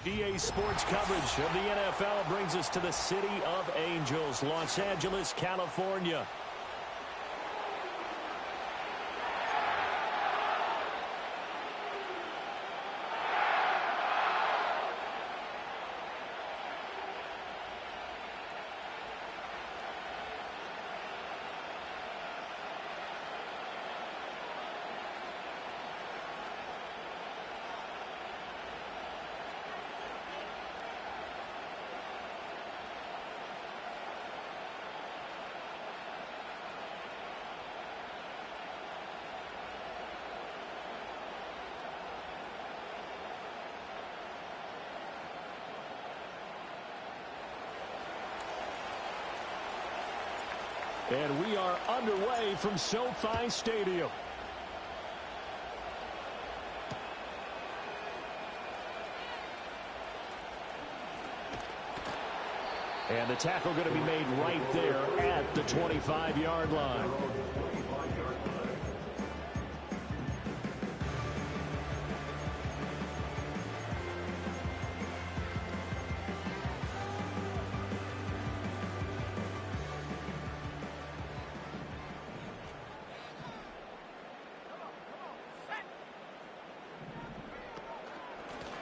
EA Sports coverage of the NFL brings us to the City of Angels, Los Angeles, California. And we are underway from SoFi Stadium. And the tackle going to be made right there at the 25-yard line.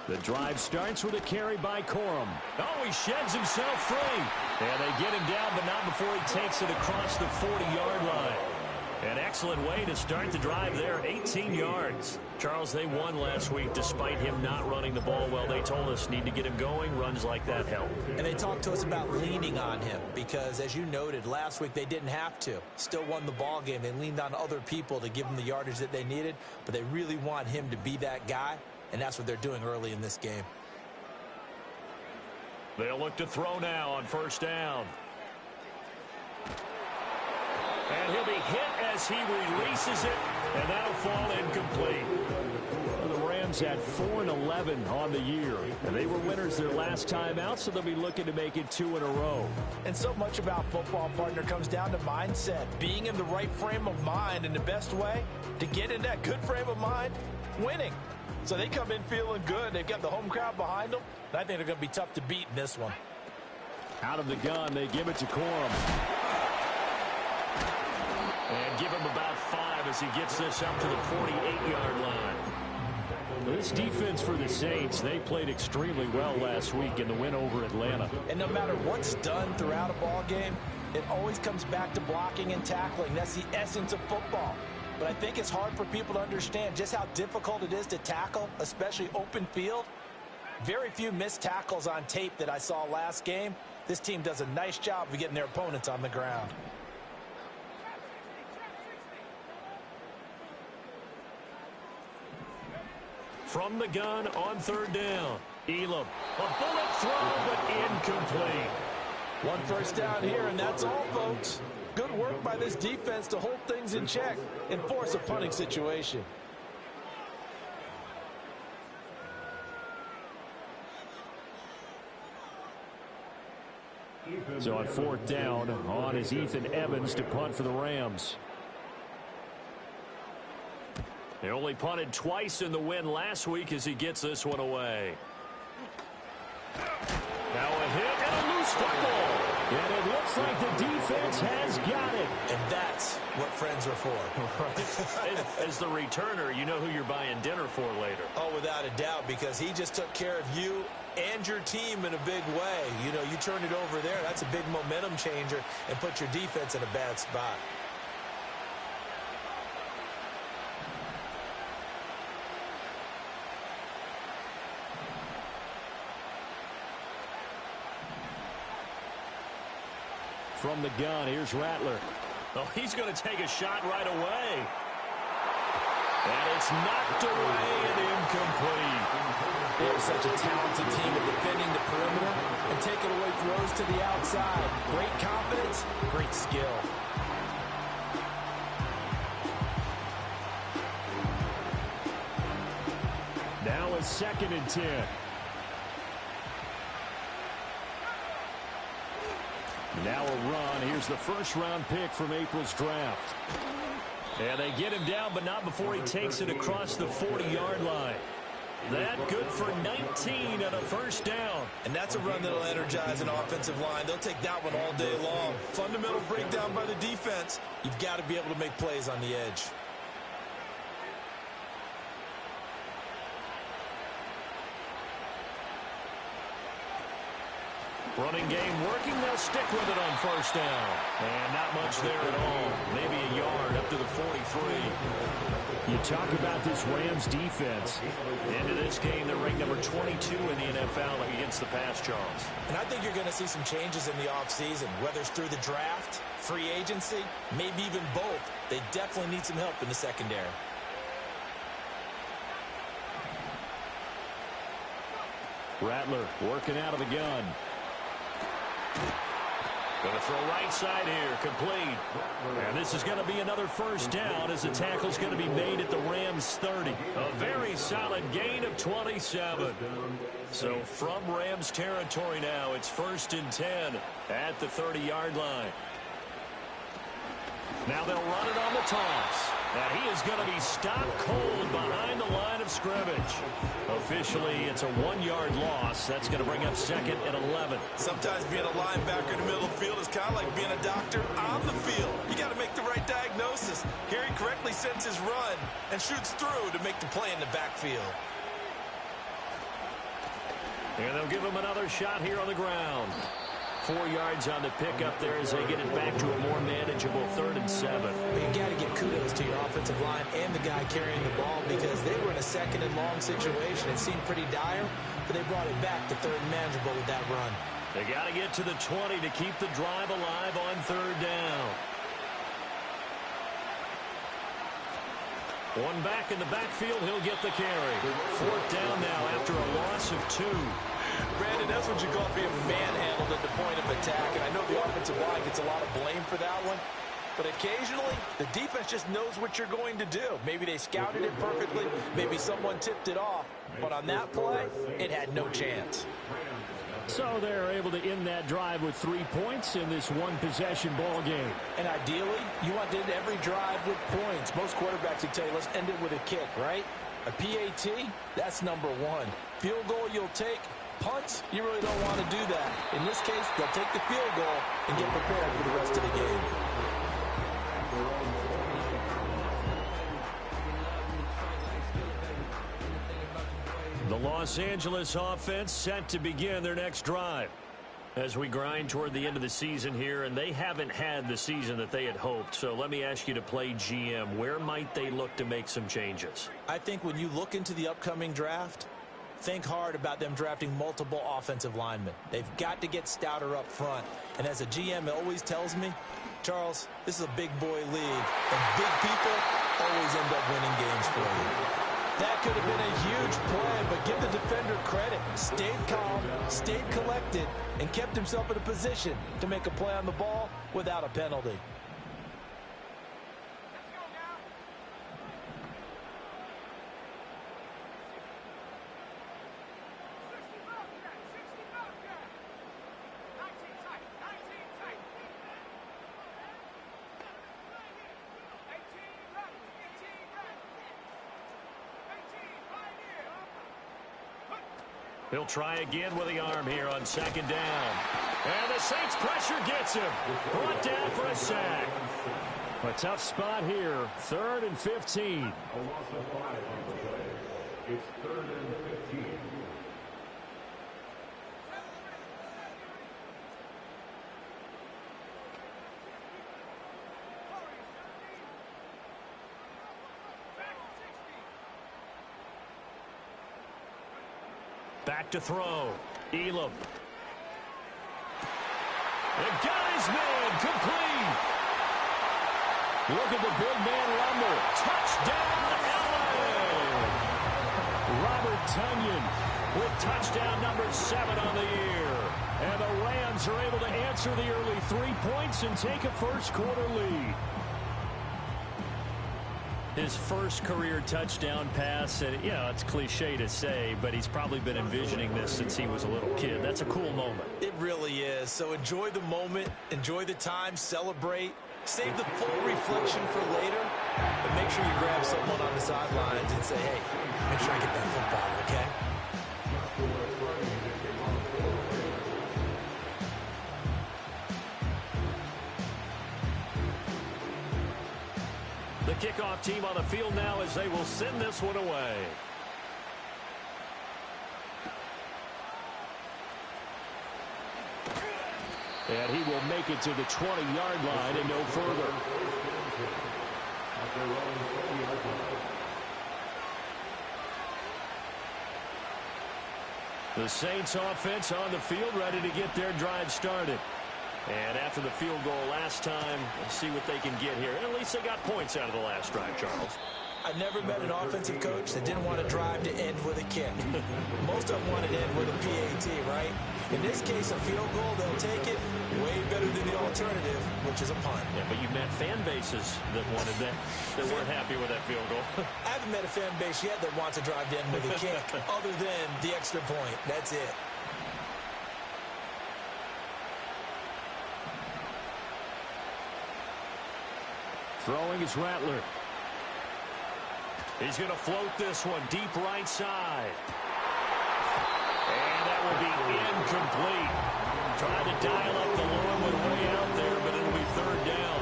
The drive starts with a carry by Corum. Oh, he sheds himself free. And they get him down, but not before he takes it across the 40-yard line. An excellent way to start the drive there, 18 yards. Charles, they won last week despite him not running the ball well. They told us need to get him going. Runs like that help. And they talked to us about leaning on him because, as you noted, last week they didn't have to. Still won the ball game. They leaned on other people to give them the yardage that they needed, but they really want him to be that guy. And that's what they're doing early in this game. They'll look to throw now on first down. And he'll be hit as he releases it, and that'll fall incomplete. Well, the Rams had 4-11 on the year, and they were winners their last time out, so they'll be looking to make it 2 in a row. And so much about football, partner, comes down to mindset. Being in the right frame of mind, and the best way to get in that good frame of mind, winning. So they come in feeling good. They've got the home crowd behind them. And I think they're going to be tough to beat in this one. Out of the gun, they give it to Corum. And give him about 5 as he gets this up to the 48-yard line. This defense for the Saints, they played extremely well last week in the win over Atlanta. And no matter what's done throughout a ball game, it always comes back to blocking and tackling. That's the essence of football. But I think it's hard for people to understand just how difficult it is to tackle, especially open field. Very few missed tackles on tape that I saw last game. This team does a nice job of getting their opponents on the ground. From the gun on third down, Elam. A bullet throw, but incomplete. One first down here, and that's all, folks. Good work by this defense to hold things in check and force a punting situation. So on fourth down, on is Ethan Evans to punt for the Rams. They only punted twice in the win last week as he gets this one away. Now a hit and a loose football. And it looks like the defense has got it. And that's what friends are for. As the returner, you know who you're buying dinner for later. Oh, without a doubt, because he just took care of you and your team in a big way. You know, you turn it over there, that's a big momentum changer, and put your defense in a bad spot. From the gun, here's Rattler. Oh, he's going to take a shot right away. And it's knocked away and incomplete. They're such a talented team at defending the perimeter and taking away throws to the outside. Great confidence, great skill. Now a 2nd and 10. Now a run. Here's the first-round pick from April's draft. And they get him down, but not before he takes it across the 40-yard line. That good for 19 and a first down. And that's a run that'll energize an offensive line. They'll take that one all day long. Fundamental breakdown by the defense. You've got to be able to make plays on the edge. Running game working. They'll stick with it on first down. And not much there at all. Maybe a yard up to the 43. You talk about this Rams defense. Into this game, they're ranked number 22 in the NFL against the pass, Charles. And I think you're going to see some changes in the offseason, whether it's through the draft, free agency, maybe even both. They definitely need some help in the secondary. Rattler working out of the gun. Going to throw right side here, complete. And this is going to be another first down as the tackle's going to be made at the Rams 30. A very solid gain of 27. So from Rams territory now, it's 1st and 10 at the 30-yard line. Now they'll run it on the toss. And he is going to be stopped cold behind the line of scrimmage. Officially, it's a 1-yard loss. That's going to bring up 2nd and 11. Sometimes being a linebacker in the middle of the field is kind of like being a doctor on the field. You got to make the right diagnosis. Here he correctly sends his run and shoots through to make the play in the backfield. And they'll give him another shot here on the ground. 4 yards on the pickup there as they get it back to a more manageable 3rd and 7. But you got to give kudos to your offensive line and the guy carrying the ball because they were in a 2nd and long situation. It seemed pretty dire, but they brought it back to 3rd and manageable with that run. They got to get to the 20 to keep the drive alive on 3rd down. One back in the backfield, he'll get the carry. 4th down now after a loss of 2. Brandon, that's what you call being manhandled at the point of attack, and I know the offensive line gets a lot of blame for that one, but occasionally the defense just knows what you're going to do. Maybe they scouted it perfectly, maybe someone tipped it off, but on that play, it had no chance. So they're able to end that drive with 3 points in this one-possession ball game. And ideally, you want to end every drive with points. Most quarterbacks would tell you, let's end it with a kick, right? A PAT, that's number 1. Field goal you'll take. Punts, you really don't want to do that. In this case, they'll take the field goal and get prepared for the rest of the game. The Los Angeles offense set to begin their next drive. As we grind toward the end of the season here, and they haven't had the season that they had hoped. So let me ask you to play GM. Where might they look to make some changes? I think when you look into the upcoming draft, think hard about them drafting multiple offensive linemen. They've got to get stouter up front. And as a GM always tells me, Charles, this is a big boy league, and big people always end up winning games for you. That could have been a huge play, but give the defender credit. Stayed calm, stayed collected, and kept himself in a position to make a play on the ball without a penalty. He'll try again with the arm here on 2nd down. And the Saints pressure gets him. Brought down for a sack. A tough spot here. 3rd and 15. It's 3rd and 15. Back to throw. Elam. And got his man complete. Look at the big man rumble. Touchdown, LA. Robert Tonyan with touchdown number 7 on the year. And the Rams are able to answer the early 3 points and take a first-quarter lead. His first career touchdown pass, and, you know, it's cliche to say, but he's probably been envisioning this since he was a little kid. That's a cool moment. It really is. So enjoy the moment, enjoy the time, celebrate, save the full reflection for later, but make sure you grab someone on the sidelines and say, hey, Make sure I get that football, okay? The kickoff team on the field now as they will send this one away. And he will make it to the 20-yard line and no further. The Saints offense on the field ready to get their drive started. And after the field goal last time, we'll see what they can get here. At least they got points out of the last drive, Charles. I never met an offensive coach that didn't want to drive to end with a kick. Most of them want to end with a PAT, right? In this case, a field goal, they'll take it way better than the alternative, which is a punt. Yeah, but you've met fan bases that wanted that weren't happy with that field goal. I haven't met a fan base yet that wants to drive to end with a kick, other than the extra point. That's it. Throwing is Rattler. He's going to float this one deep right side. And that will be incomplete. Trying to dial up the long one way out there, but it'll be third down.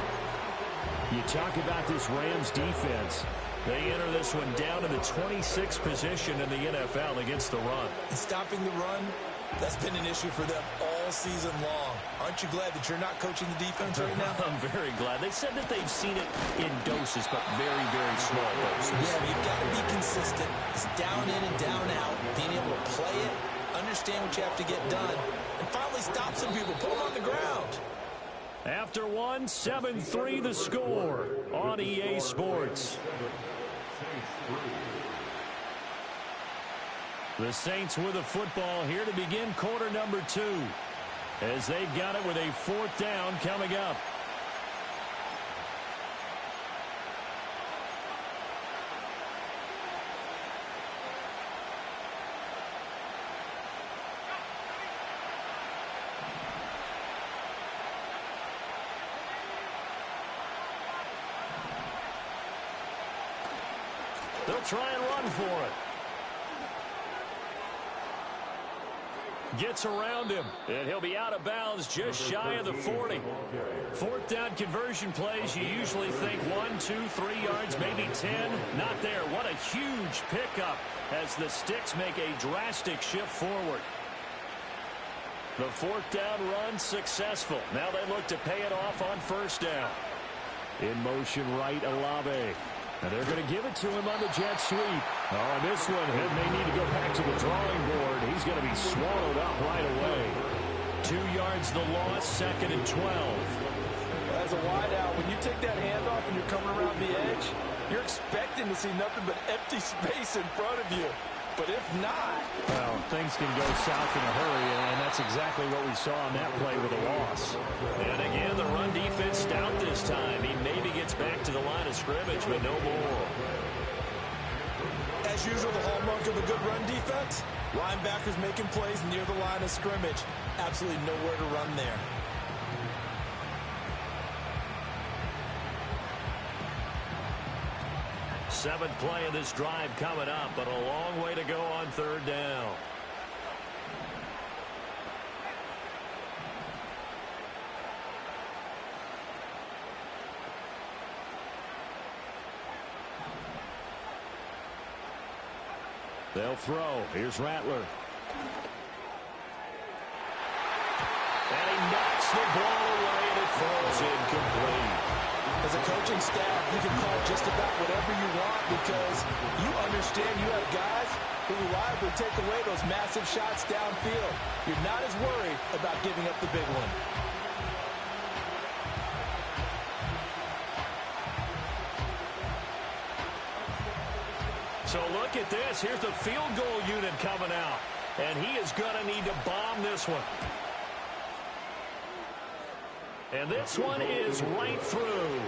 You talk about this Rams defense. They enter this one down in the 26th position in the NFL against the run. And stopping the run, that's been an issue for them all season long. Aren't you glad that you're not coaching the defense right now? I'm very glad. They said that they've seen it in doses, but very, very small doses. Yeah, but you've got to be consistent. It's down in and down out. Being able to play it, understand what you have to get done, and finally stop some people, put them on the ground. After one, 7-3 the score on EA Sports. The Saints with a football here to begin quarter number 2, as they've got it with a fourth down coming up. They'll try and run for it. Gets around him, and he'll be out of bounds just shy of the 40. Fourth down conversion plays, you usually think 1, 2, 3 yards, maybe 10. Not there. What a huge pickup as the Sticks make a drastic shift forward. The fourth down run successful. Now they look to pay it off on first down. In motion right, Olave. And they're going to give it to him on the jet sweep. Oh, and this one, he may need to go back to the drawing board. He's going to be swallowed up right away. 2 yards the loss, 2nd and 12. As a wideout, when you take that handoff and you're coming around the edge, you're expecting to see nothing but empty space in front of you. But if not... Well, things can go south in a hurry, and that's exactly what we saw on that play with a loss. And again, the run defense stout this time. He maybe gets back to the line of scrimmage, but no more. As usual, the hallmark of a good run defense, linebackers making plays near the line of scrimmage. Absolutely nowhere to run there. Seventh play of this drive coming up, but a long way to go on third down. They'll throw. Here's Rattler. And he knocks the ball away, and it falls incomplete. As a coaching staff, you can call just about whatever you want because you understand you have guys who reliably take away those massive shots downfield. You're not as worried about giving up the big one. So look at this. Here's the field goal unit coming out. And he is going to need to bomb this one. And this one is right through.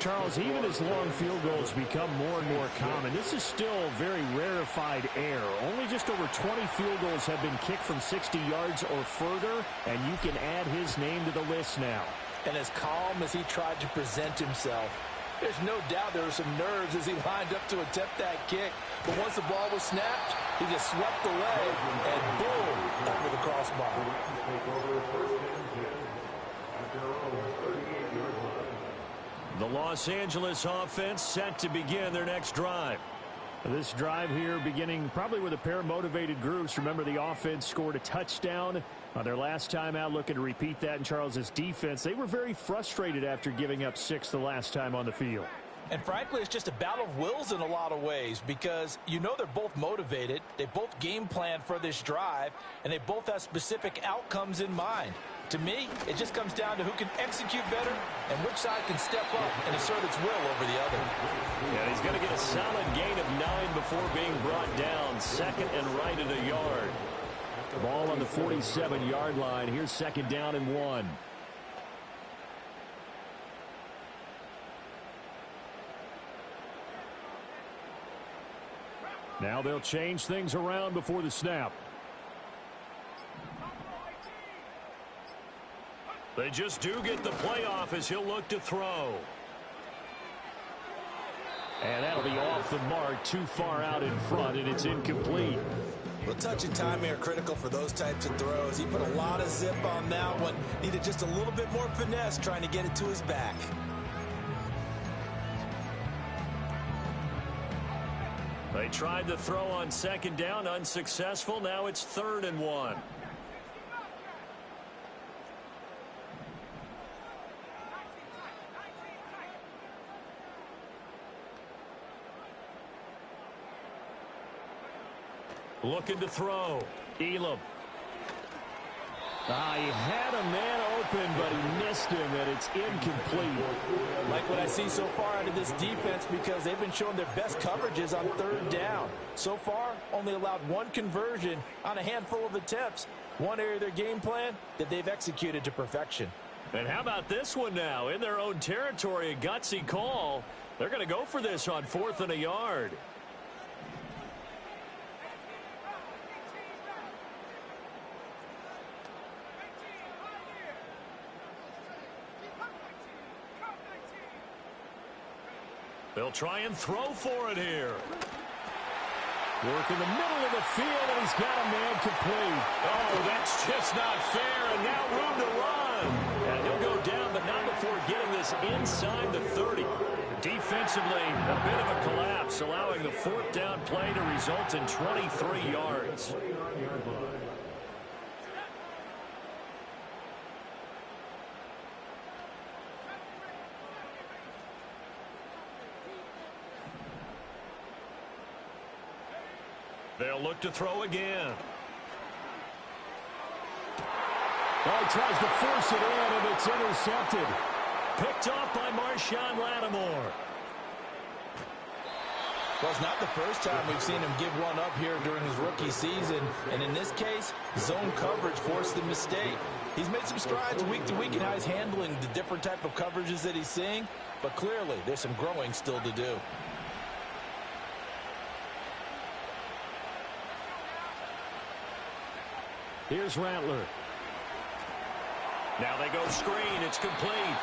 Charles, even as long field goals become more and more common, this is still very rarefied air. Only just over 20 field goals have been kicked from 60 yards or further, and you can add his name to the list now. And as calm as he tried to present himself, There's no doubt there were some nerves as he lined up to attempt that kick. But once the ball was snapped, he just swept away and boom, over the crossbar. The Los Angeles offense set to begin their next drive. This drive here beginning probably with a pair of motivated groups. Remember, the offense scored a touchdown on their last time out, looking to repeat that in Charles's defense. They were very frustrated after giving up 6 the last time on the field. And frankly, it's just a battle of wills in a lot of ways because you know they're both motivated. They both game plan for this drive, and they both have specific outcomes in mind. To me, it just comes down to who can execute better and which side can step up and assert its will over the other. And he's going to get a solid gain of 9 before being brought down. Second and right at a yard. Ball on the 47-yard line. Here's second down and 1. Now they'll change things around before the snap. They just do get the play off as he'll look to throw. And that'll be off the mark, too far out in front, and it's incomplete. Well, touch and timing are critical for those types of throws. He put a lot of zip on that one. Needed just a little bit more finesse trying to get it to his back. They tried the throw on second down, unsuccessful. Now it's 3rd and 1. Looking to throw. Elam. He had a man open, but he missed him, and it's incomplete. Like what I see so far out of this defense because they've been showing their best coverages on 3rd down. So far, only allowed 1 conversion on a handful of attempts. One area of their game plan that they've executed to perfection. And how about this one now? In their own territory, a gutsy call. They're going to go for this on 4th and a yard. They'll try and throw for it here. Work in the middle of the field, and he's got a man complete. Oh, that's just not fair, and now room to run. And he'll go down, but not before getting this inside the 30. Defensively, a bit of a collapse, allowing the 4th down play to result in 23 yards. They'll look to throw again. Oh, he tries to force it in, and it's intercepted. Picked off by Marshawn Lattimore. Well, it's not the first time we've seen him give one up here during his rookie season. And in this case, zone coverage forced the mistake. He's made some strides week to week in how he's handling the different type of coverages that he's seeing. But clearly, there's some growing still to do. Here's Rattler. Now they go screen. It's complete.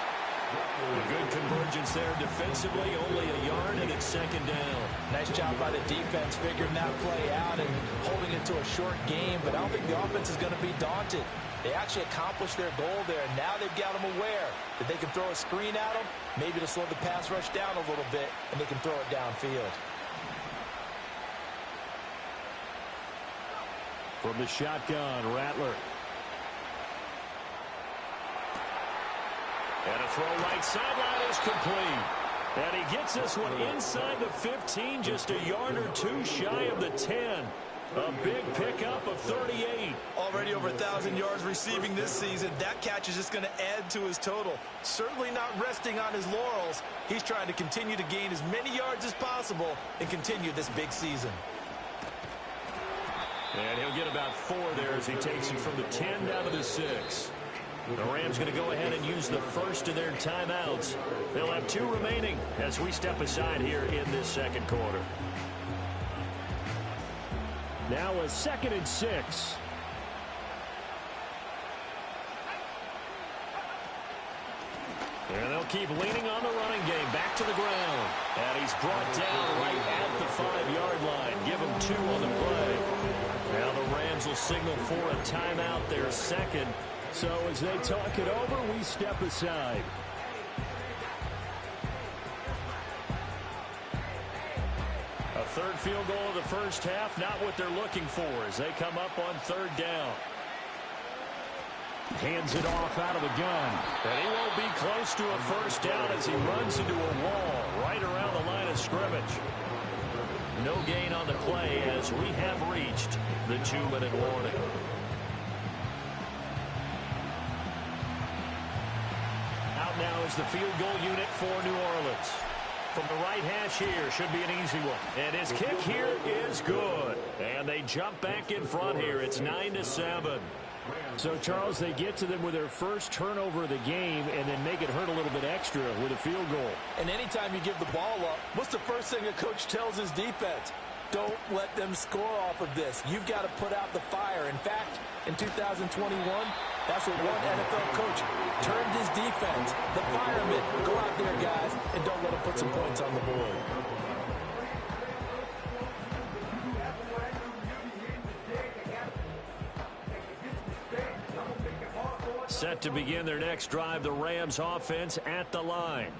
A good convergence there defensively. Only a yard, and it's 2nd down. Nice job by the defense figuring that play out and holding it to a short game. But I don't think the offense is going to be daunted. They actually accomplished their goal there. Now they've got them aware that they can throw a screen at them, maybe to slow the pass rush down a little bit, and they can throw it downfield. From the shotgun, Rattler. And a throw right sideline is complete. And he gets this one inside the 15, just a yard or 2 shy of the 10. A big pickup of 38. Already over 1,000 yards receiving this season. That catch is just going to add to his total. Certainly not resting on his laurels. He's trying to continue to gain as many yards as possible and continue this big season. And he'll get about 4 there as he takes it from the 10 down to the 6. The Rams going to go ahead and use the first of their timeouts. They'll have 2 remaining as we step aside here in this 2nd quarter. Now a 2nd and 6. And they'll keep leaning on the running game. Back to the ground. And he's brought down right at the 5-yard line. Give him 2 on the play. Now the Rams will signal for a timeout, their second. So as they talk it over, we step aside. A third field goal of the first half, not what they're looking for as they come up on 3rd down. Hands it off out of the gun. And he won't be close to a first down as he runs into a wall right around the line of scrimmage. No gain on the play as we have reached the 2-minute warning. Out now is the field goal unit for New Orleans. From the right hash here, should be an easy one. And his kick here is good. And they jump back in front here. It's 9-7. So, Charles, they get to them with their first turnover of the game and then make it hurt a little bit extra with a field goal. And anytime you give the ball up, what's the first thing a coach tells his defense? Don't let them score off of this. You've got to put out the fire. In fact, in 2021, that's what one NFL coach turned his defense. The firemen. Go out there, guys, and don't let them put some points on the board. Set to begin their next drive, the Rams offense at the line.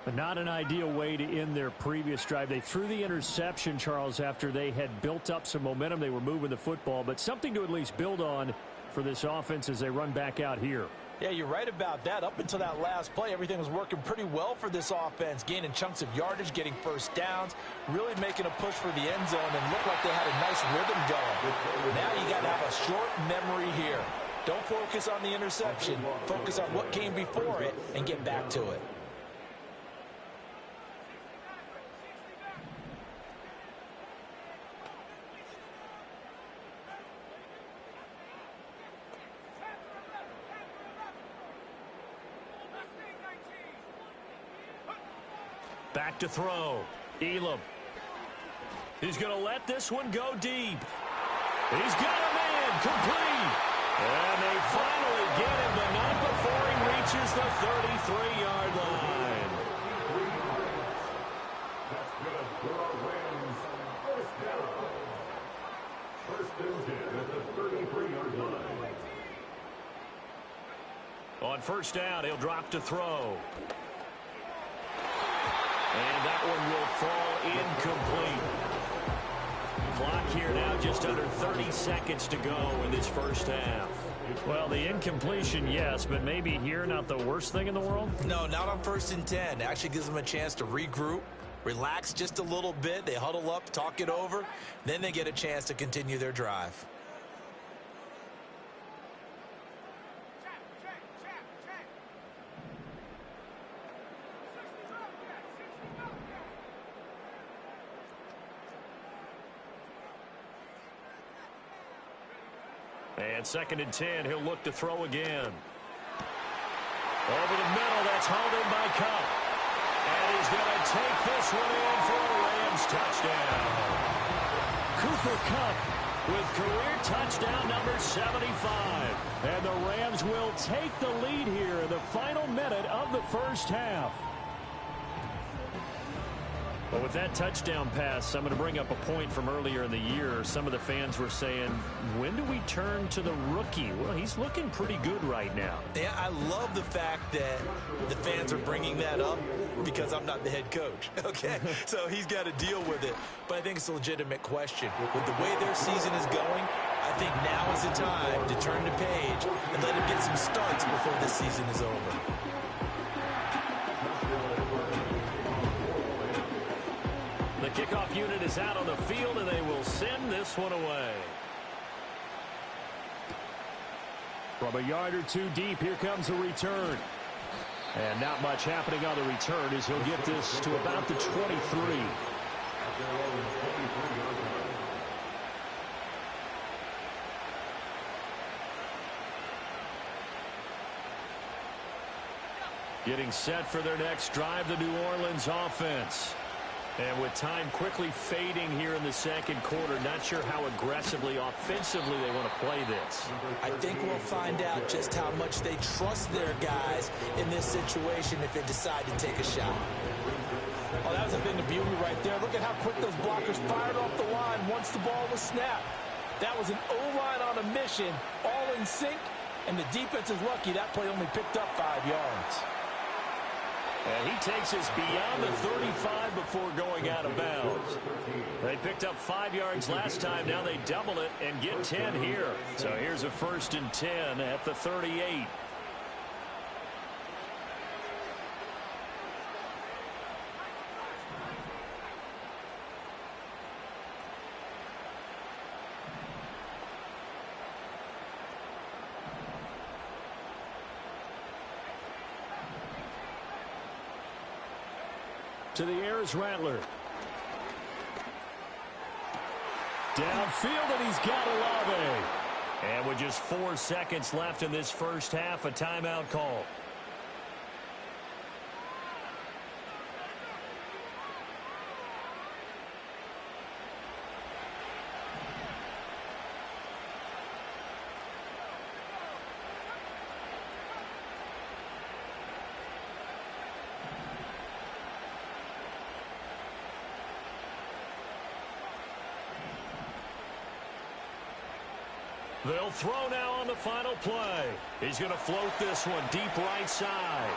But not an ideal way to end their previous drive. They threw the interception, Charles, after they had built up some momentum. They were moving the football, but something to at least build on for this offense as they run back out here. Yeah, you're right about that. Up until that last play, everything was working pretty well for this offense, gaining chunks of yardage, getting first downs, really making a push for the end zone, and looked like they had a nice rhythm going. Now you got to have a short memory here. Don't focus on the interception. Focus on what came before it and get back to it. Back to throw. Elam. He's going to let this one go deep. He's got a man complete. And they finally get him, but not before he reaches the 33-yard line. That's good for our Rams. First down. First and 10 at the 33-yard line. On first down, he'll drop to throw. And that one will fall incomplete. Clock here now just under 30 seconds to go in this first half. Well, the incompletion, yes, but maybe here not the worst thing in the world? No, not on 1st and 10. Actually gives them a chance to regroup, relax just a little bit. They huddle up, talk it over. Then they get a chance to continue their drive. And 2nd and 10, he'll look to throw again. Over the middle, that's hauled in by Cup. And he's going to take this one in for a Rams touchdown. Cooper Kupp With career touchdown number 75. And the Rams will take the lead here in the final minute of the first half. Well, with that touchdown pass, I'm going to bring up a point from earlier in the year. Some of the fans were saying, when do we turn to the rookie? Well, he's looking pretty good right now. Yeah, I love the fact that the fans are bringing that up because I'm not the head coach, okay? So he's got to deal with it. But I think it's a legitimate question. With the way their season is going, I think now is the time to turn the page and let him get some starts before this season is over. The kickoff unit is out on the field, and they will send this one away. From a yard or two deep, here comes a return. And not much happening on the return as he'll get this to about the 23. Getting set for their next drive, the New Orleans offense. And with time quickly fading here in the second quarter, not sure how aggressively, offensively they want to play this. I think we'll find out just how much they trust their guys in this situation if they decide to take a shot. Oh, that was a thing of beauty right there. Look at how quick those blockers fired off the line once the ball was snapped. That was an O-line on a mission, all in sync, and the defense is lucky that play only picked up 5 yards. And he takes us beyond the 35 before going out of bounds. They picked up 5 yards last time. Now they double it and get 10 here. So here's a 1st and 10 at the 38. To the air is Rattler. Downfield, and he's got Olave. And with just 4 seconds left in this first half, a timeout call. They'll throw now on the final play. He's going to float this one deep right side.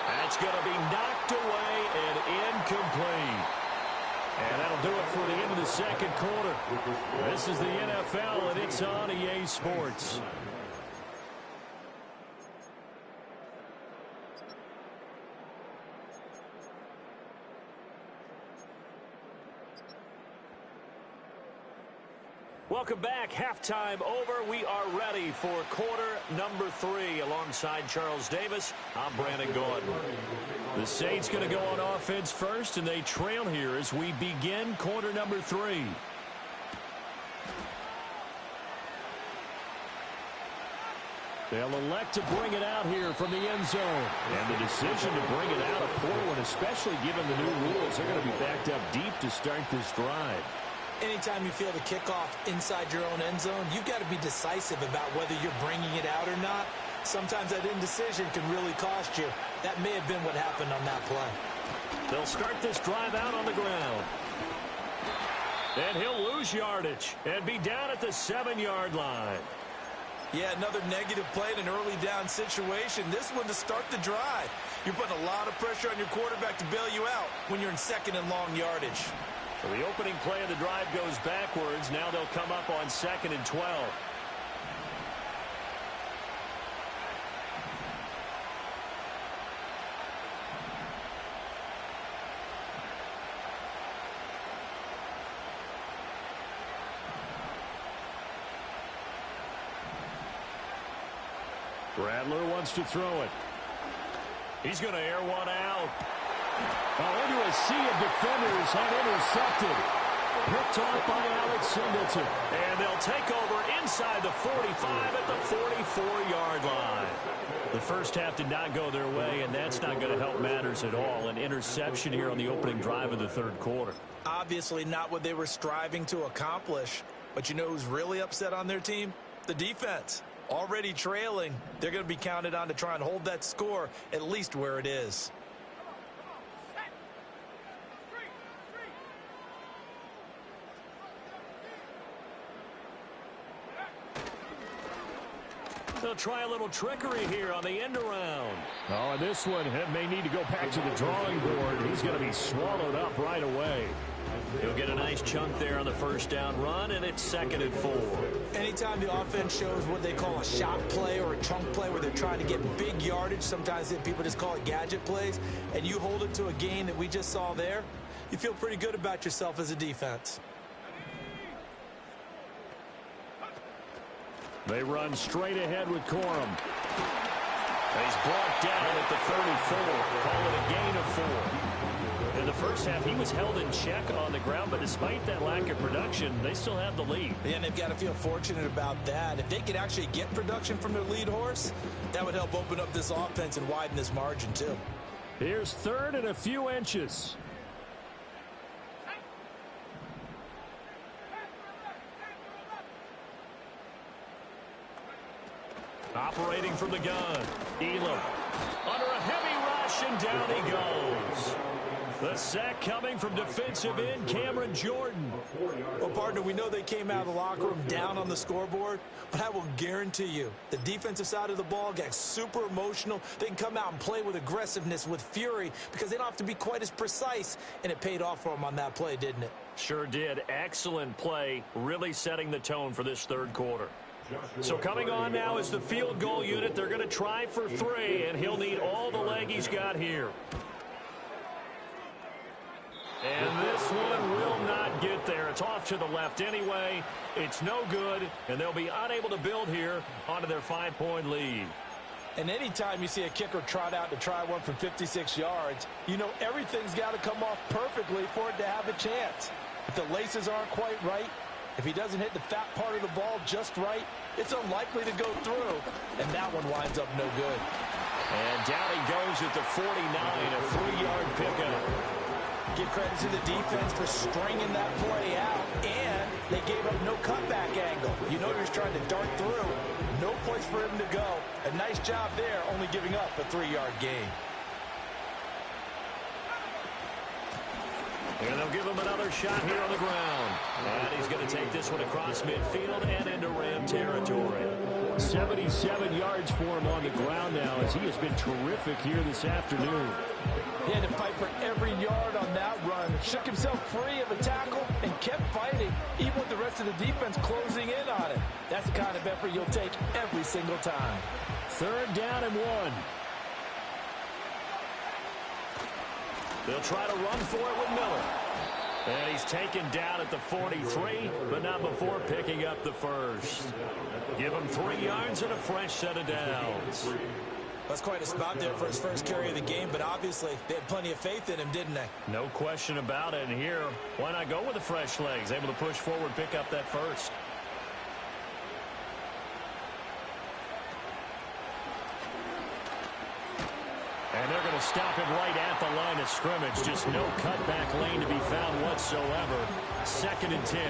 That's going to be knocked away and incomplete. And that'll do it for the end of the second quarter. This is the NFL, and it's on EA Sports. Welcome back. Halftime over. We are ready for quarter number 3. Alongside Charles Davis, I'm Brandon Gordon. The Saints going to go on offense first, and they trail here as we begin quarter number 3. They'll elect to bring it out here from the end zone. And the decision to bring it out, a poor one, especially given the new rules. They're going to be backed up deep to start this drive. Anytime you feel the kickoff inside your own end zone, you've got to be decisive about whether you're bringing it out or not. Sometimes that indecision can really cost you. That may have been what happened on that play. They'll start this drive out on the ground. And he'll lose yardage and be down at the 7-yard line. Yeah, another negative play in an early down situation. This one to start the drive. You're putting a lot of pressure on your quarterback to bail you out when you're in second and long yardage. So the opening play of the drive goes backwards. Now they'll come up on 2nd and 12. Rattler wants to throw it. He's going to air one out. Into a sea of defenders and intercepted. Picked off by Alex Singleton. And they'll take over inside the 45 at the 44-yard line. The first half did not go their way, and that's not going to help matters at all. An interception here on the opening drive of the third quarter. Obviously not what they were striving to accomplish. But you know who's really upset on their team? The defense. Already trailing. They're going to be counted on to try and hold that score at least where it is. They'll try a little trickery here on the end around. Oh, and this one may need to go back to the drawing board. He's going to be swallowed up right away. He'll get a nice chunk there on the first down run, and it's 2nd and 4. Anytime the offense shows what they call a shot play or a chunk play where they're trying to get big yardage, sometimes people just call it gadget plays, and you hold it to a gain that we just saw there, you feel pretty good about yourself as a defense. They run straight ahead with Corum. He's brought down at the 34. Call it a gain of 4. In the first half, he was held in check on the ground, but despite that lack of production, they still have the lead. And they've got to feel fortunate about that. If they could actually get production from their lead horse, that would help open up this offense and widen this margin too. Here's 3rd and a few inches. operating from the gun. Elam under a heavy rush, and down he goes. The sack coming from defensive end Cameron Jordan. Well, partner, we know they came out of the locker room down on the scoreboard, but I will guarantee you the defensive side of the ball got super emotional. They can come out and play with aggressiveness, with fury, because they don't have to be quite as precise, and it paid off for them on that play, didn't it? Sure did. Excellent play, really setting the tone for this third quarter. So coming on now is the field goal unit. They're going to try for 3, and he'll need all the leg he's got here. And this one will not get there. It's off to the left anyway. It's no good, and they'll be unable to build here onto their 5-point lead. And anytime you see a kicker trot out to try one from 56 yards, you know everything's got to come off perfectly for it to have a chance. If the laces aren't quite right, if he doesn't hit the fat part of the ball just right, it's unlikely to go through, and that one winds up no good. And down he goes at the 49, a 3-yard pickup. Give credit to the defense for stringing that play out, and they gave up no cutback angle. You know he was trying to dart through. No place for him to go. A nice job there, only giving up a 3-yard gain. And they'll give him another shot here on the ground. And he's going to take this one across midfield and into Ram territory. 77 yards for him on the ground now, as he has been terrific here this afternoon. He had to fight for every yard on that run. Shook himself free of a tackle and kept fighting, even with the rest of the defense closing in on it. That's the kind of effort you'll take every single time. 3rd down and 1. They'll try to run for it with Miller. And he's taken down at the 43, but not before picking up the first. Give him 3 yards and a fresh set of downs. That's quite a spot there for his first carry of the game, but obviously they had plenty of faith in him, didn't they? No question about it. And here, why not go with the fresh legs? Able to push forward, pick up that first. And they're going to stop him right at the line of scrimmage. Just no cutback lane to be found whatsoever. 2nd and 10.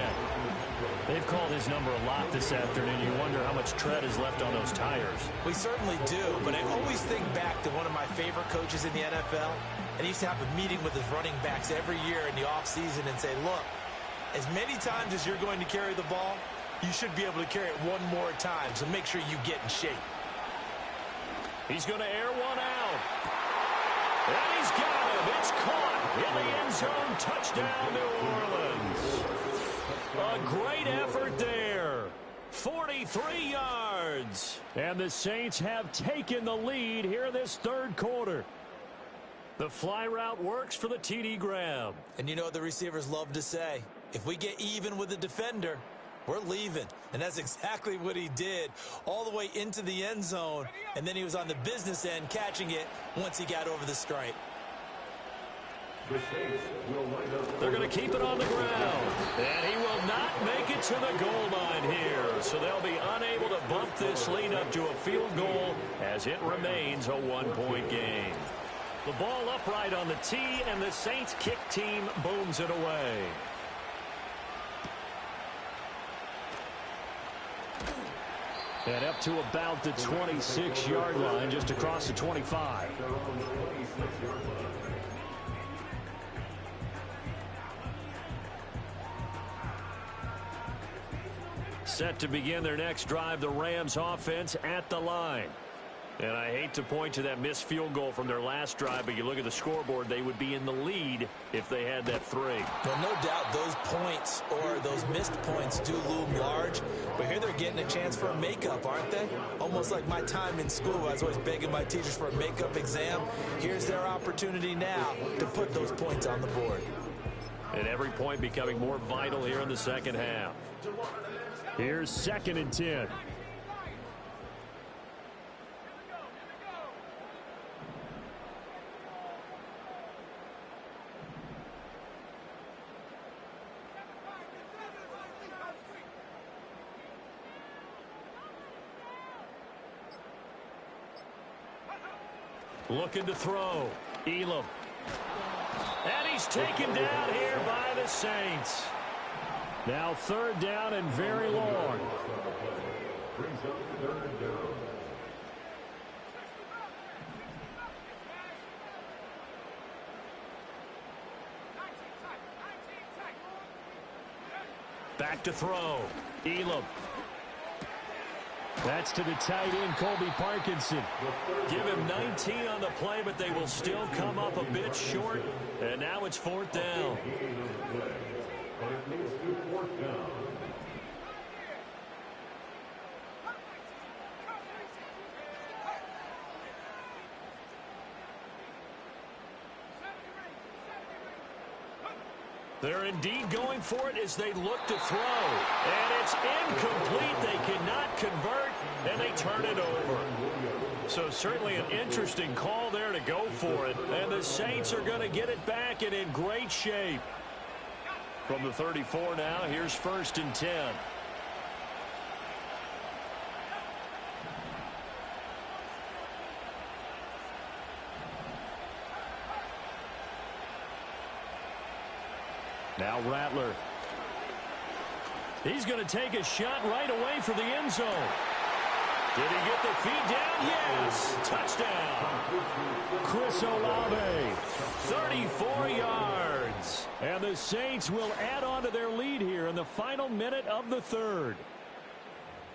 They've called his number a lot this afternoon. You wonder how much tread is left on those tires. We certainly do, but I always think back to one of my favorite coaches in the NFL. And he used to have a meeting with his running backs every year in the offseason and say, look, as many times as you're going to carry the ball, you should be able to carry it one more time, so make sure you get in shape. He's going to air one out. And he's got him. It's caught in the end zone. Touchdown, New Orleans. A great effort there. 43 yards. And the Saints have taken the lead here this 3rd quarter. The fly route works for the TD grab. And you know what the receivers love to say? If we get even with the defender, we're leaving. And that's exactly what he did, all the way into the end zone. And then he was on the business end catching it once he got over the stripe. They're going to keep it on the ground. And he will not make it to the goal line here. So they'll be unable to bump this lead up to a field goal as it remains a 1-point game. The ball upright on the tee, and the Saints kick team booms it away. And up to about the 26-yard line, just across the 25. Set to begin their next drive, the Rams offense at the line. And I hate to point to that missed field goal from their last drive, but you look at the scoreboard, they would be in the lead if they had that 3. Well, no doubt those points or those missed points do loom large, but here they're getting a chance for a makeup, aren't they? Almost like my time in school. I was always begging my teachers for a makeup exam. Here's their opportunity now to put those points on the board. And every point becoming more vital here in the second half. Here's 2nd and 10. Looking to throw. Elam. And he's taken down here by the Saints. Now 3rd down and very long. back to throw. Elam. That's to the tight end, Colby Parkinson. Give him 19 on the play, but they will still come up a bit short. And now it's 4th down. But it leads to 4th down. They're indeed going for it as they look to throw. And it's incomplete. They cannot convert, and they turn it over. So certainly an interesting call there to go for it. And the Saints are going to get it back and in great shape. From the 34 now, here's 1st and 10. Now Rattler. He's going to take a shot right away for the end zone. Did he get the feet down? Yes. Touchdown. Chris Olave. 34 yards. And the Saints will add on to their lead here in the final minute of the 3rd.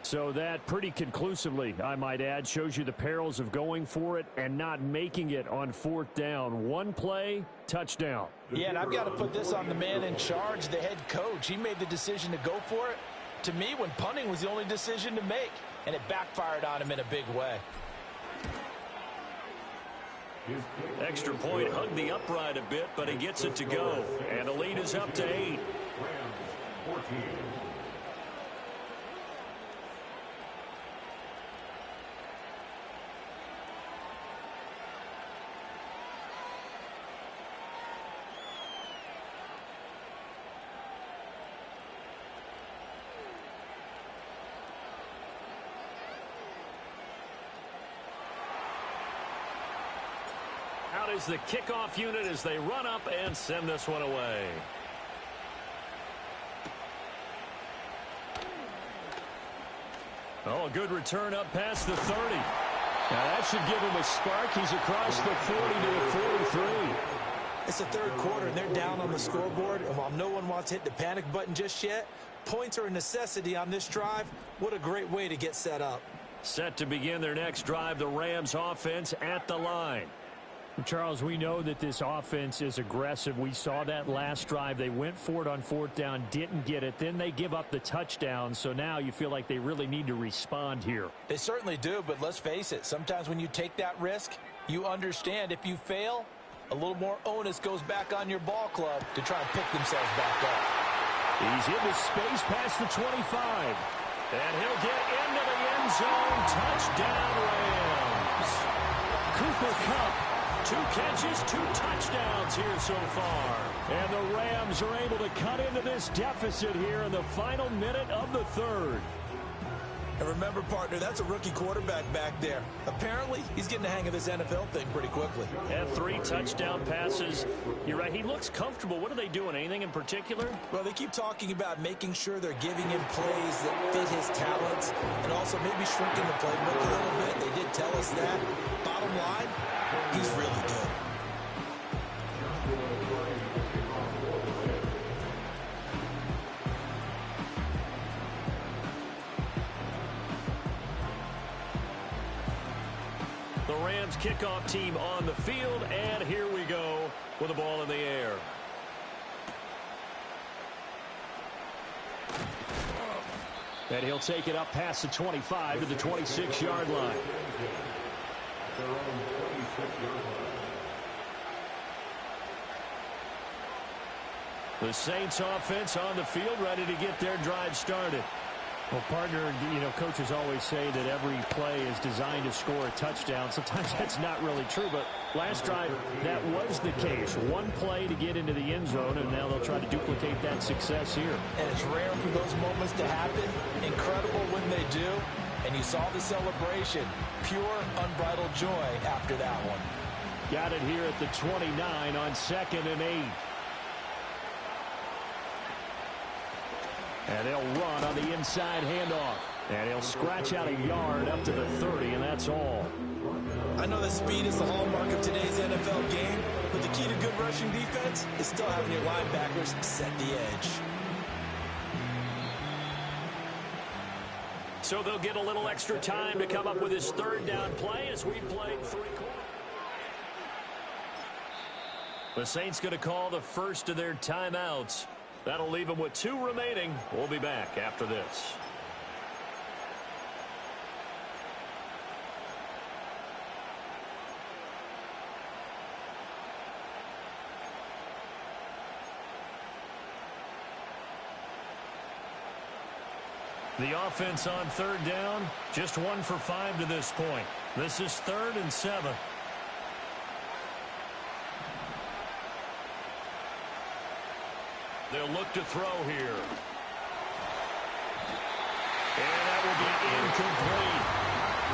So that pretty conclusively, I might add, shows you the perils of going for it and not making it on 4th down. One play, touchdown. Yeah, and I've got to put this on the man in charge, the head coach. He made the decision to go for it. To me, when punting was the only decision to make, and it backfired on him in a big way. Extra point hugged the upright a bit, but he gets it to go. And the lead is up to 8. 14. Out is the kickoff unit as they run up and send this one away. Oh, a good return up past the 30. Now that should give him a spark. He's across the 40 to the 43. It's the 3rd quarter, and they're down on the scoreboard. And while no one wants to hit the panic button just yet, points are a necessity on this drive. What a great way to get set up. Set to begin their next drive, the Rams offense at the line. Charles, we know that this offense is aggressive. We saw that last drive. They went for it on 4th down, didn't get it. Then they give up the touchdown. So now you feel like they really need to respond here. They certainly do, but let's face it. Sometimes when you take that risk, you understand if you fail, a little more onus goes back on your ball club to try and pick themselves back up. He's in the space past the 25. And he'll get into the end zone. Touchdown, Rams. Cooper Kupp. 2 catches, 2 touchdowns here so far. And the Rams are able to cut into this deficit here in the final minute of the 3rd. And remember, partner, that's a rookie quarterback back there. Apparently, he's getting the hang of this NFL thing pretty quickly. And 3 touchdown passes. You're right, he looks comfortable. What are they doing? Anything in particular? Well, they keep talking about making sure they're giving him plays that fit his talents and also maybe shrinking the playbook a little bit. They did tell us that. Bottom line, he's really good. The Rams kickoff team on the field, and here we go with the ball in the air. And he'll take it up past the 25 to the 26-yard line. The Saints offense on the field, ready to get their drive started. Well, partner, you know, coaches always say that every play is designed to score a touchdown. Sometimes that's not really true, but last drive, that was the case. One play to get into the end zone, and now they'll try to duplicate that success here. And it's rare for those moments to happen. Incredible when they do. And you saw the celebration. Pure, unbridled joy after that one. Got it here at the 29 on 2nd and 8. And they'll run on the inside handoff. And he'll scratch out a yard up to the 30, and that's all. I know that speed is the hallmark of today's NFL game, but the key to good rushing defense is still having your linebackers set the edge. So they'll get a little extra time to come up with his third down play as we played 3 quarters. The Saints going to call the first of their timeouts. That'll leave them with 2 remaining. We'll be back after this. The offense on third down, just 1 for 5 to this point. This is 3rd and 7. They'll look to throw here. And that will be incomplete.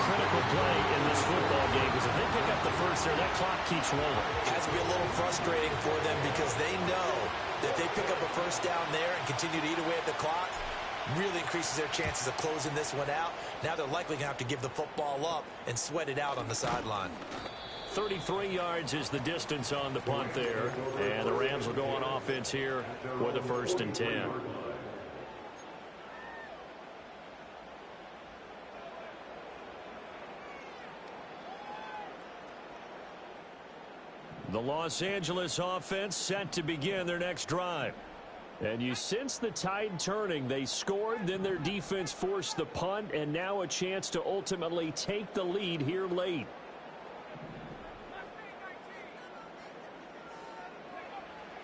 Critical play in this football game because if they pick up the first there, that clock keeps rolling. Has to be a little frustrating for them because they know that they pick up a first down there and continue to eat away at the clock, really increases their chances of closing this one out. Now they're likely going to have to give the football up and sweat it out on the sideline. 33 yards is the distance on the punt there. And the Rams will go on offense here with a 1st and 10. The Los Angeles offense set to begin their next drive. And you sense the tide turning. They scored, then their defense forced the punt, and now a chance to ultimately take the lead here late.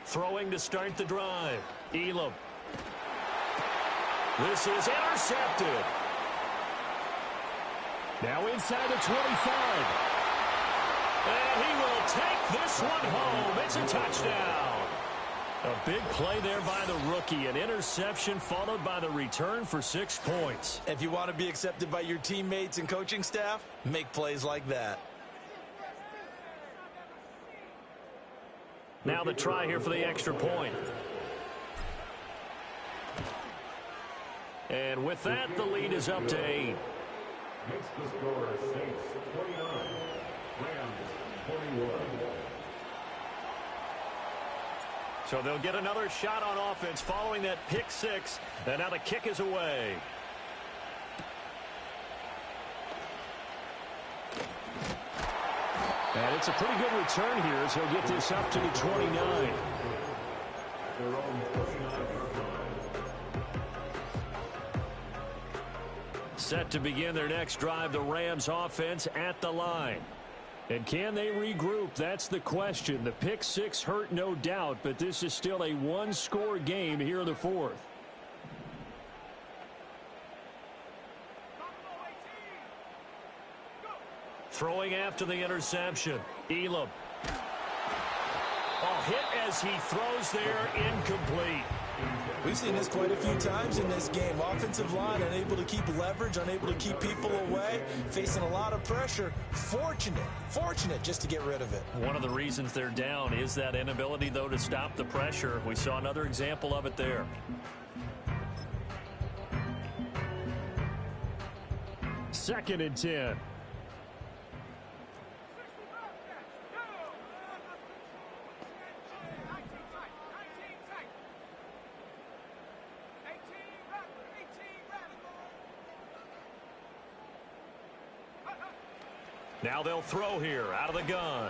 Throwing to start the drive. Elam. This is intercepted. Now inside the 25. And he will take this one home. It's a touchdown. A big play there by the rookie. An interception followed by the return for 6 points. If you want to be accepted by your teammates and coaching staff, make plays like that. Now the try here for the extra point. And with that, the lead is up to 8. Makes the score Saints 29, Rams 21. So they'll get another shot on offense following that pick 6. And now the kick is away. And it's a pretty good return here as he'll get this up to the 29. Set to begin their next drive, the Rams offense at the line. And can they regroup? That's the question. The pick 6 hurt, no doubt, but this is still a 1-score game here in the 4th. Throwing after the interception. Elam. Oh, hit as he throws there, incomplete. We've seen this quite a few times in this game. Offensive line unable to keep leverage, unable to keep people away, facing a lot of pressure. Fortunate just to get rid of it. One of the reasons they're down is that inability, though, to stop the pressure. We saw another example of it there. Second and 10. Now they'll throw here out of the gun.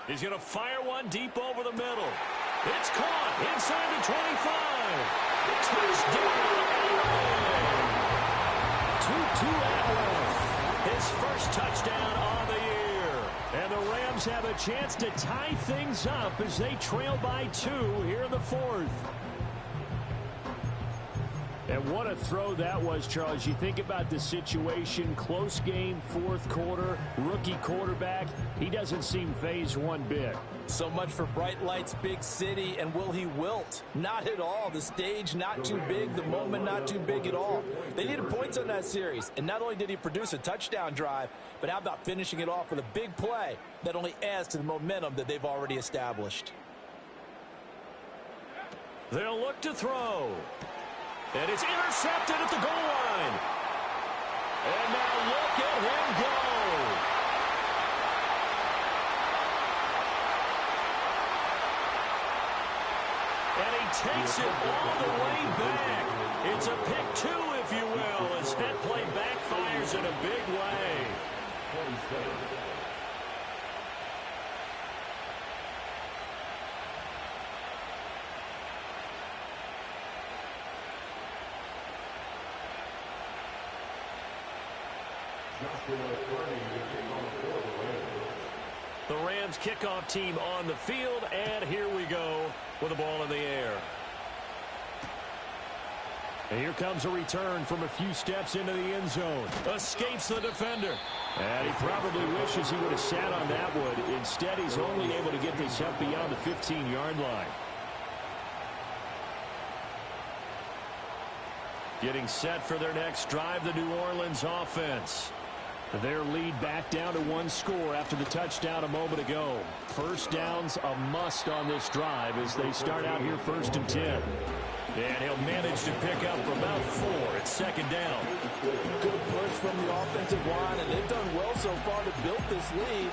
He's going to fire one deep over the middle. It's caught inside the 25. Touchdown Atwell. 2-2 Atwell. His first touchdown on the year. And the Rams have a chance to tie things up as they trail by 2 here in the 4th. And what a throw that was, Charles. You think about the situation, close game, 4th quarter, rookie quarterback. He doesn't seem phased one bit. So much for bright lights, big city, and will he wilt? Not at all. The stage not too big, the moment not too big at all. They needed points on that series, and not only did he produce a touchdown drive, but how about finishing it off with a big play that only adds to the momentum that they've already established. They'll look to throw. And it's intercepted at the goal line. And now look at him go. And he takes it all the way back. It's a pick two, if you will, as that play backfires in a big way. The Rams kickoff team on the field, and here we go with the ball in the air. And here comes a return from a few steps into the end zone. Escapes the defender. And he probably wishes he would have sat on that one. Instead, he's only able to get this up beyond the 15-yard line. Getting set for their next drive, the New Orleans offense. Their lead back down to one score after the touchdown a moment ago. First down's a must on this drive as they start out here 1st and 10. And he'll manage to pick up about 4 at second down. Good push from the offensive line, and they've done well so far to build this lead.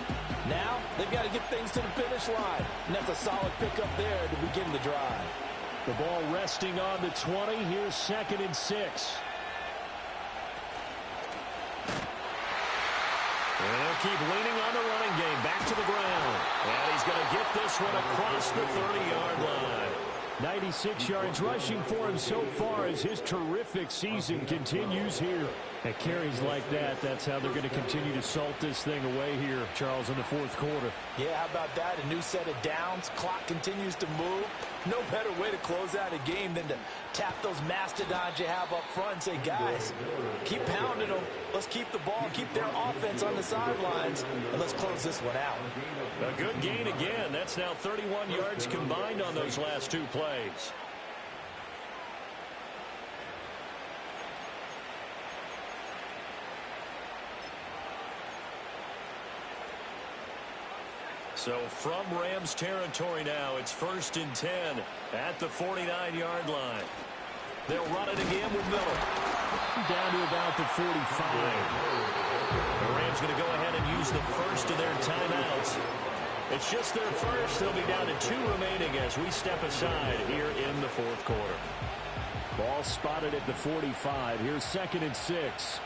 Now they've got to get things to the finish line, and that's a solid pickup there to begin the drive. The ball resting on the 20. Here's 2nd and 6. And they'll keep leaning on the running game. Back to the ground. And he's going to get this one across the 30-yard line. 96 yards rushing for him so far as his terrific season continues here. At carries like that, that's how they're going to continue to salt this thing away here, Charles, in the 4th quarter. Yeah, how about that? A new set of downs. Clock continues to move. No better way to close out a game than to tap those mastodons you have up front and say, guys, keep pounding them. Let's keep the ball, keep their offense on the sidelines, and let's close this one out. A good gain again. That's now 31 yards combined on those last 2 plays. So from Rams territory now, it's 1st and 10 at the 49-yard line. They'll run it again with Miller. Down to about the 45. The Rams going to go ahead and use the first of their timeouts. It's just their first. They'll be down to 2 remaining as we step aside here in the 4th quarter. Ball spotted at the 45. Here's 2nd and 6.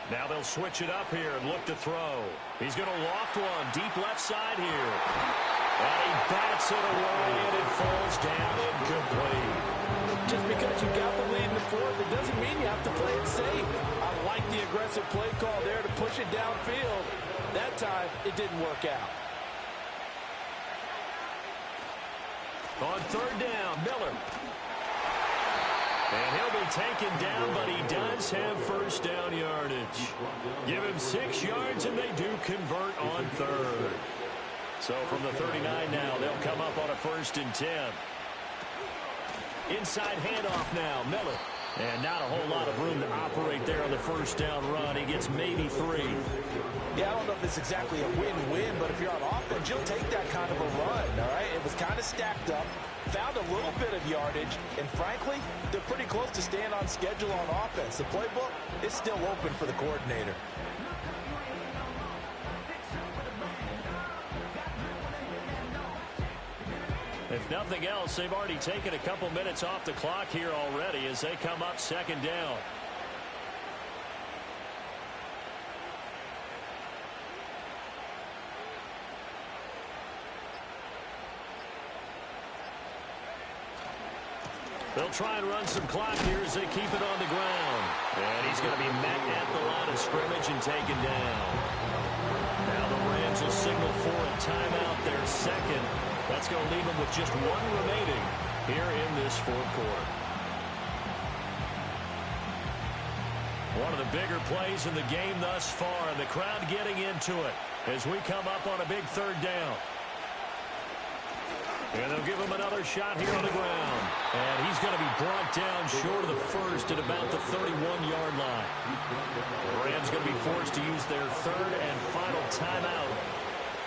Now they'll switch it up here and look to throw. He's going to loft one deep left side here. And he bats it away, and it falls down incomplete. Just because you got the lead in the 4th, it doesn't mean you have to play it safe. I like the aggressive play call there to push it downfield. That time, it didn't work out. On 3rd down, Miller. And he'll be taken down, but he does have first down yardage. Give him 6 yards, and they do convert on 3rd. So from the 39 now, they'll come up on a 1st and 10. Inside handoff now, Miller. And not a whole lot of room to operate there on the first down run. He gets maybe 3. Yeah, I don't know if it's exactly a win-win, but if you're on offense, you'll take that kind of a run, all right? It was kind of stacked up, found a little bit of yardage, and frankly, they're pretty close to staying on schedule on offense. The playbook is still open for the coordinator. If nothing else, they've already taken a couple minutes off the clock here already as they come up 2nd down. They'll try and run some clock here as they keep it on the ground. And he's going to be met at the line of scrimmage and taken down. Now the Rams will signal for a timeout, their 2nd. That's going to leave them with just 1 remaining here in this 4th quarter. One of the bigger plays in the game thus far, and the crowd getting into it as we come up on a big 3rd down. And they'll give him another shot here on the ground. And he's going to be brought down short of the first at about the 31-yard line. The Rams going to be forced to use their 3rd and final timeout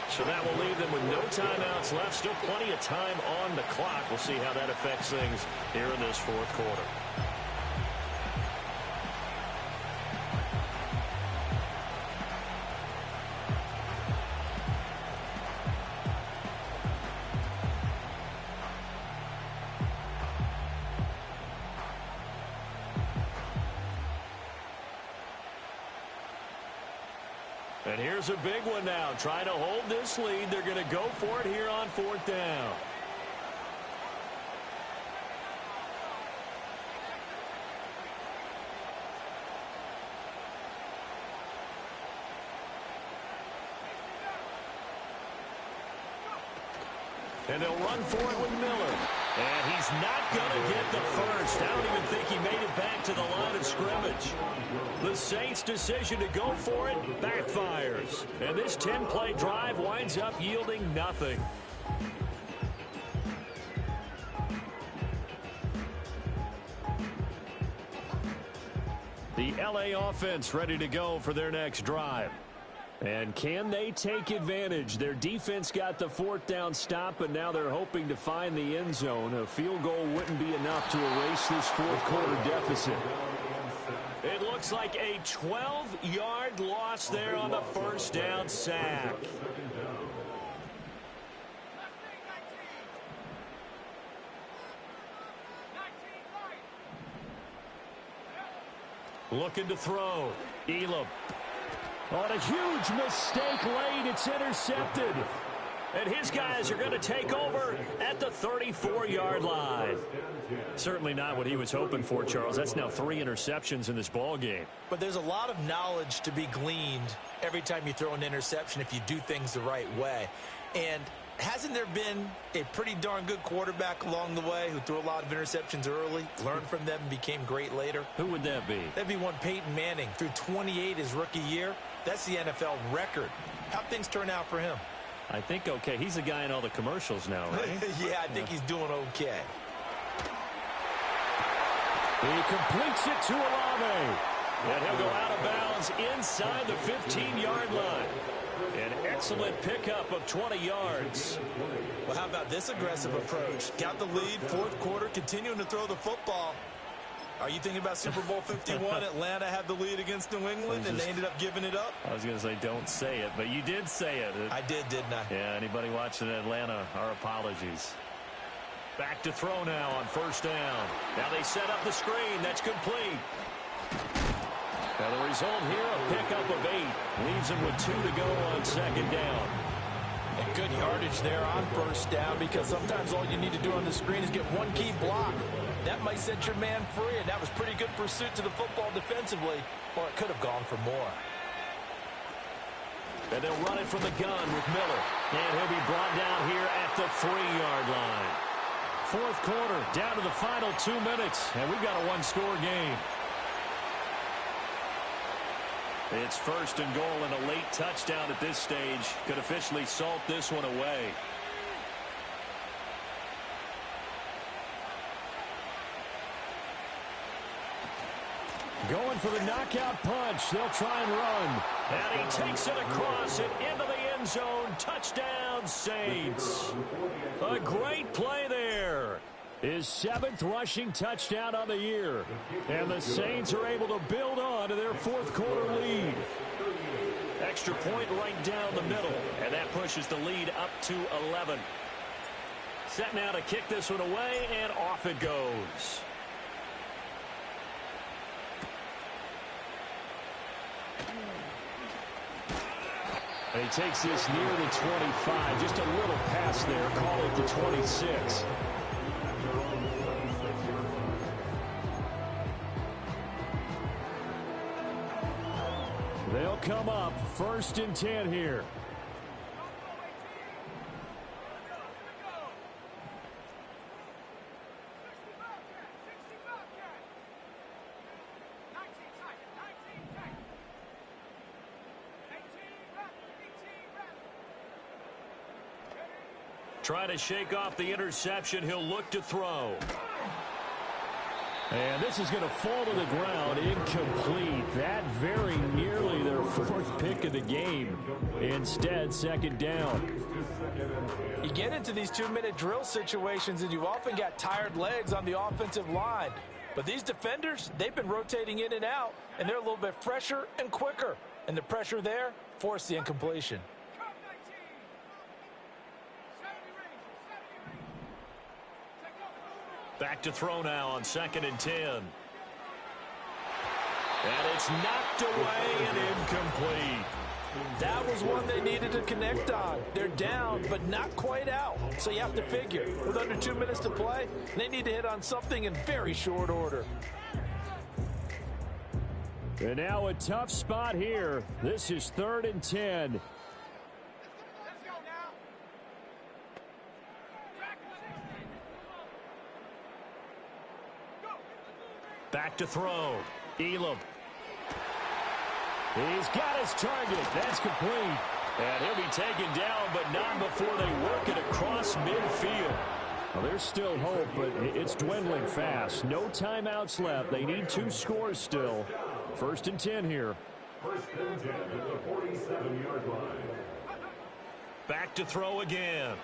So that will leave them with no timeouts left. Still plenty of time on the clock. We'll see how that affects things here in this fourth quarter. And here's a big one now. Trying to hold this lead. They're going to go for it here on fourth down. And they'll run for it with Miller. And he's not going to get the first. I don't even think he made it back to the line of scrimmage. The Saints' decision to go for it backfires. And this 10-play drive winds up yielding nothing. The LA offense ready to go for their next drive. And can they take advantage? Their defense got the fourth down stop, and now they're hoping to find the end zone. A field goal wouldn't be enough to erase this fourth quarter deficit. It looks like a 12-yard loss there on the first down sack. Looking to throw. Elam. On a huge mistake late, it's intercepted. And his guys are going to take over at the 34-yard line. Certainly not what he was hoping for, Charles. That's now 3 interceptions in this ball game. But there's a lot of knowledge to be gleaned every time you throw an interception if you do things the right way. And hasn't there been a pretty darn good quarterback along the way who threw a lot of interceptions early, learned from them, and became great later? Who would that be? That'd be one Peyton Manning. Threw 28 his rookie year. That's the NFL record. How'd things turn out for him? I think okay. He's the guy in all the commercials now, right? Yeah, I think he's doing okay. He completes it to Olave. And he'll go out of bounds inside the 15-yard line. An excellent pickup of 20 yards. Well, how about this aggressive approach? Got the lead, fourth quarter, continuing to throw the football. Are you thinking about Super Bowl 51? Atlanta had the lead against New England, and they ended up giving it up? I was going to say don't say it, but you did say it. I did, didn't I? Yeah, anybody watching Atlanta, our apologies. Back to throw now on first down. Now they set up the screen. That's complete. Now the result here, a pickup of 8. Leaves him with 2 to go on second down. And good yardage there on first down, because sometimes all you need to do on the screen is get one key block. That might set your man free, and that was pretty good pursuit to the football defensively, or it could have gone for more. And they'll run it from the gun with Miller. And he'll be brought down here at the 3-yard line. Fourth quarter, down to the final 2 minutes, and we've got a one-score game. It's first and goal, and a late touchdown at this stage could officially salt this one away. Going for the knockout punch. They'll try and run. And he takes it across and into the end zone. Touchdown, Saints. A great play there. His 7th rushing touchdown on the year. And the Saints are able to build on to their fourth quarter lead. Extra point right down the middle. And that pushes the lead up to 11. Set now to kick this one away, and off it goes. And he takes this near the 25. Just a little pass there. Call it the 26. They'll come up first and 10 here. Trying to shake off the interception. He'll look to throw. And this is going to fall to the ground, incomplete. That very nearly their fourth pick of the game. Instead, second down. You get into these 2-minute drill situations, and you've often got tired legs on the offensive line. But these defenders, they've been rotating in and out, and they're a little bit fresher and quicker. And the pressure there forced the incompletion. Back to throw now on 2nd and 10. And it's knocked away and incomplete. That was one they needed to connect on. They're down, but not quite out. So you have to figure, with under 2 minutes to play, they need to hit on something in very short order. And now a tough spot here. This is 3rd and 10. Back to throw. Elam. He's got his target. That's complete. And he'll be taken down, but not before they work it across midfield. Well, there's still hope, but it's dwindling fast. No timeouts left. They need 2 scores still. 1st and 10 here. 1st and 10 at the 47-yard line. Back to throw again.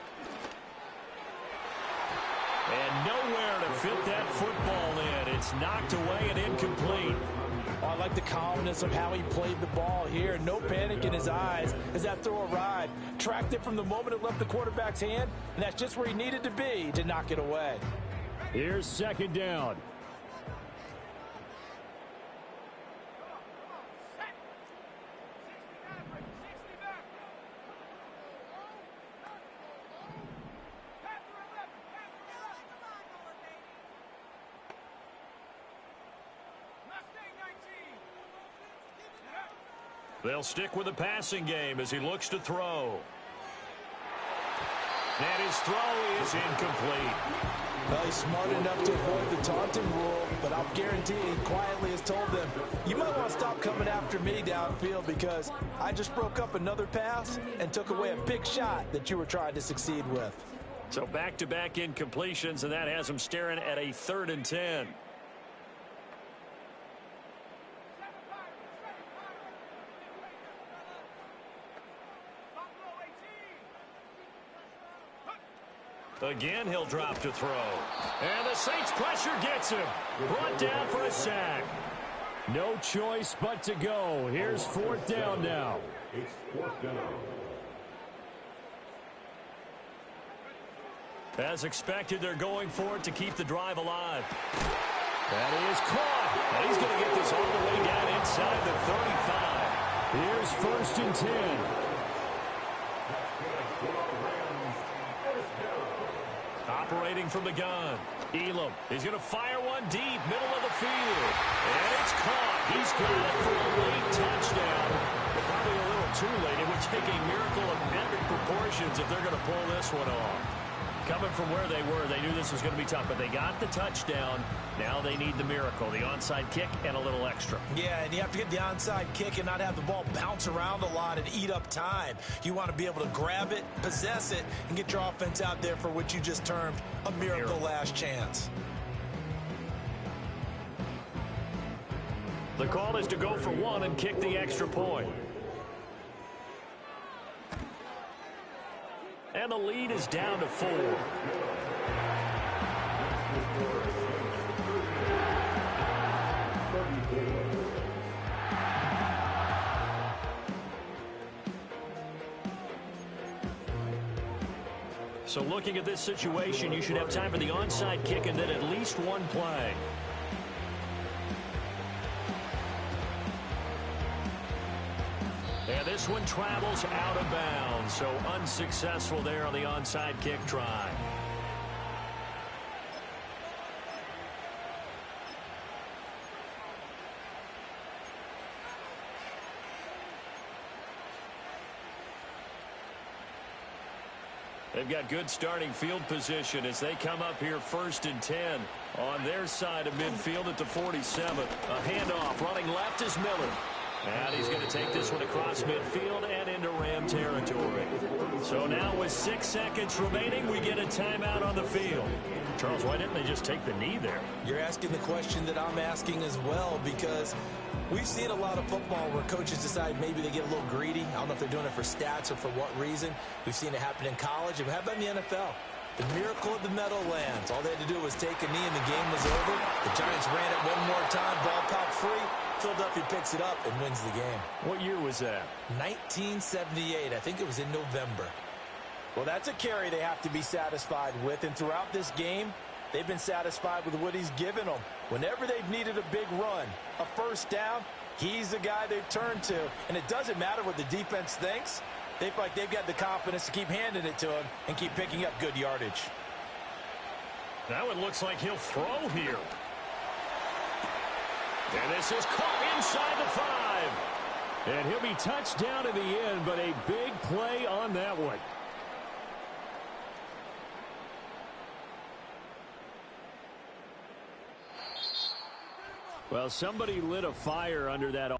And nowhere to fit that football in. It's knocked away and incomplete. Oh, I like the calmness of how he played the ball here. No panic in his eyes as that throw arrived. Tracked it from the moment it left the quarterback's hand, and that's just where he needed to be to knock it away. Here's 2nd down. They'll stick with the passing game as he looks to throw. And his throw is incomplete. Well, he's smart enough to avoid the taunting rule, but I'll guarantee he quietly has told them, you might want to stop coming after me downfield because I just broke up another pass and took away a big shot that you were trying to succeed with. So back-to-back incompletions, and that has him staring at a 3rd and 10. Again, he'll drop to throw. And the Saints pressure gets him. Brought down for a sack. No choice but to go. Here's 4th down now. It's 4th down. As expected, they're going for it to keep the drive alive. That is caught. And he's going to get this all the way down inside the 35. Here's 1st and 10. Operating from the gun. Elam. He's going to fire one deep, middle of the field. And it's caught. He's got it for a late touchdown. But probably a little too late. It would take a miracle of epic proportions if they're going to pull this one off. Coming from where they were, they knew this was going to be tough, but they got the touchdown. Now they need the miracle, the onside kick and a little extra. Yeah, and you have to get the onside kick and not have the ball bounce around a lot and eat up time. You want to be able to grab it, possess it, and get your offense out there for what you just termed a miracle last chance. The call is to go for 1 and kick the extra point. And the lead is down to 4. So looking at this situation, you should have time for the onside kick and then at least one play. And this one travels out of bounds, so unsuccessful there on the onside kick try. They've got good starting field position as they come up here 1st and 10 on their side of midfield at the 47. A handoff running left is Miller. And he's going to take this one across midfield and into Ram territory. So now with 6 seconds remaining, we get a timeout on the field. Charles, why didn't they just take the knee there? You're asking the question that I'm asking as well, because we've seen a lot of football where coaches decide maybe they get a little greedy. I don't know if they're doing it for stats or for what reason. We've seen it happen in college. And how about in the NFL? The miracle of the Meadowlands. All they had to do was take a knee and the game was over. The Giants ran it one more time. Ball popped free. Philadelphia picks it up and wins the game. What year was that? 1978. I think it was in November. Well, that's a carry they have to be satisfied with. And throughout this game, they've been satisfied with what he's given them. Whenever they've needed a big run, a first down, he's the guy they've turned to. And it doesn't matter what the defense thinks. They feel like they've got the confidence to keep handing it to him and keep picking up good yardage. Now it looks like he'll throw here. And this is caught inside the 5. And he'll be touched down in the end, but a big play on that one. Well, somebody lit a fire under that.